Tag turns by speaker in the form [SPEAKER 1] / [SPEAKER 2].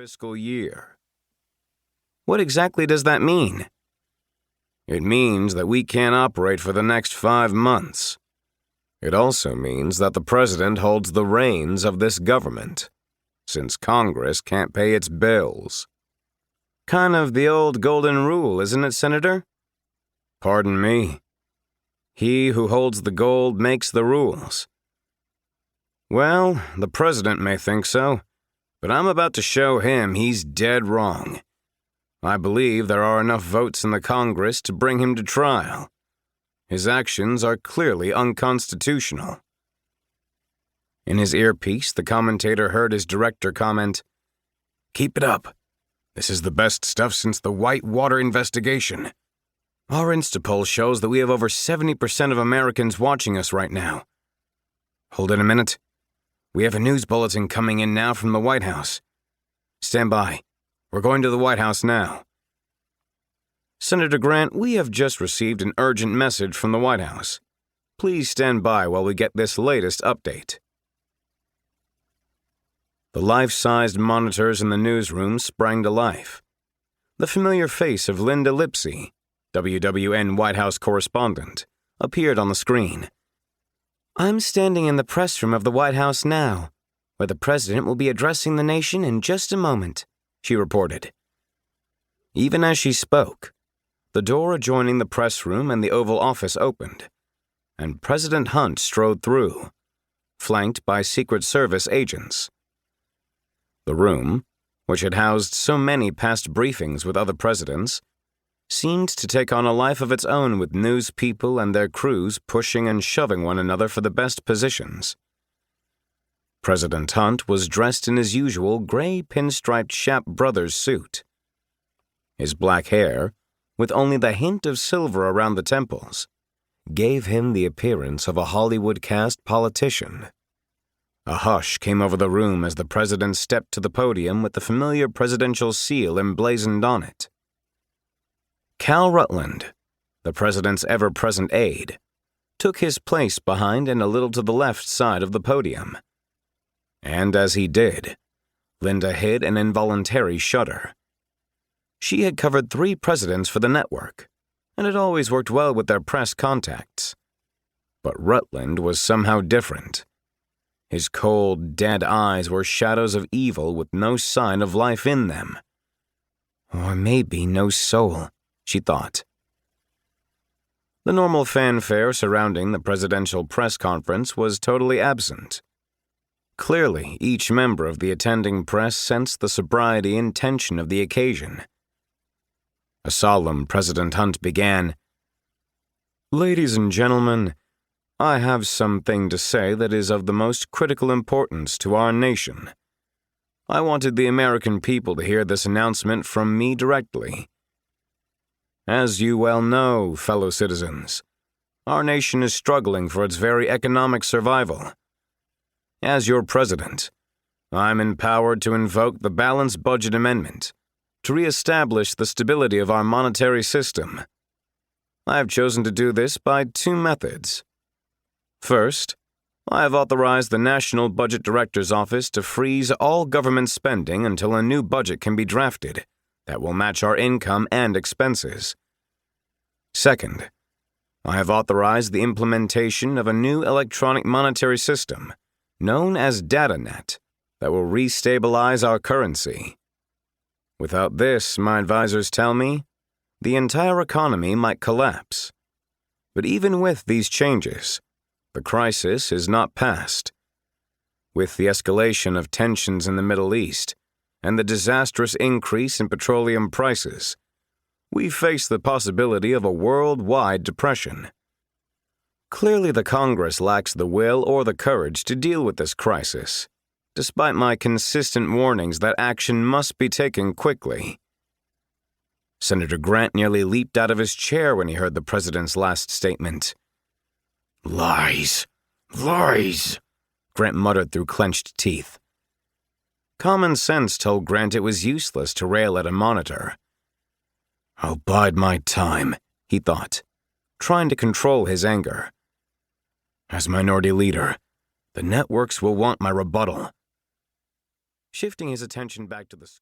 [SPEAKER 1] fiscal year. What exactly does that mean? It means that we can't operate for the next 5 months. It also means that the president holds the reins of this government, since Congress can't pay its bills. Kind of the old golden rule, isn't it, Senator? Pardon me. He who holds the gold makes the rules. Well, the president may think so, but I'm about to show him he's dead wrong. I believe there are enough votes in the Congress to bring him to trial. His actions are clearly unconstitutional. In his earpiece, the commentator heard his director comment, "Keep it up. This is the best stuff since the Whitewater investigation. Our Instapoll shows that we have over 70% of Americans watching us right now. Hold it a minute. We have a news bulletin coming in now from the White House. Stand by. We're going to the White House now." Senator Grant, we have just received an urgent message from the White House. Please stand by while we get this latest update. The life-sized monitors in the newsroom sprang to life. The familiar face of Linda Lipsey, WWN White House correspondent, appeared on the screen. "I'm standing in the press room of the White House now, where the president will be addressing the nation in just a moment," she reported. Even as she spoke, the door adjoining the press room and the Oval Office opened, and President Hunt strode through, flanked by Secret Service agents. The room, which had housed so many past briefings with other presidents, seemed to take on a life of its own with news people and their crews pushing and shoving one another for the best positions. President Hunt was dressed in his usual gray pinstriped Shap Brothers suit. His black hair, with only the hint of silver around the temples, gave him the appearance of a Hollywood-cast politician. A hush came over the room as the president stepped to the podium with the familiar presidential seal emblazoned on it. Cal Rutland, the president's ever-present aide, took his place behind and a little to the left side of the podium. And as he did, Linda hid an involuntary shudder. She had covered 3 presidents for the network, and had always worked well with their press contacts. But Rutland was somehow different. His cold, dead eyes were shadows of evil with no sign of life in them. Or maybe no soul, she thought. The normal fanfare surrounding the presidential press conference was totally absent. Clearly, each member of the attending press sensed the sobriety and tension of the occasion. A solemn President Hunt began, "Ladies and gentlemen, I have something to say that is of the most critical importance to our nation. I wanted the American people to hear this announcement from me directly. As you well know, fellow citizens, our nation is struggling for its very economic survival. As your president, I'm empowered to invoke the Balanced Budget Amendment to reestablish the stability of our monetary system. I have chosen to do this by 2 methods. First, I have authorized the National Budget Director's Office to freeze all government spending until a new budget can be drafted that will match our income and expenses. Second, I have authorized the implementation of a new electronic monetary system known as DataNet that will restabilize our currency. Without this, my advisors tell me, the entire economy might collapse. But even with these changes, the crisis is not past. With the escalation of tensions in the Middle East and the disastrous increase in petroleum prices, we face the possibility of a worldwide depression. Clearly, the Congress lacks the will or the courage to deal with this crisis, despite my consistent warnings that action must be taken quickly." Senator Grant nearly leaped out of his chair when he heard the president's last statement. "Lies! Lies!" Grant muttered through clenched teeth. Common sense told Grant it was useless to rail at a monitor. "I'll bide my time," he thought, trying to control his anger. "As minority leader, the networks will want my rebuttal." Shifting his attention back to the screen.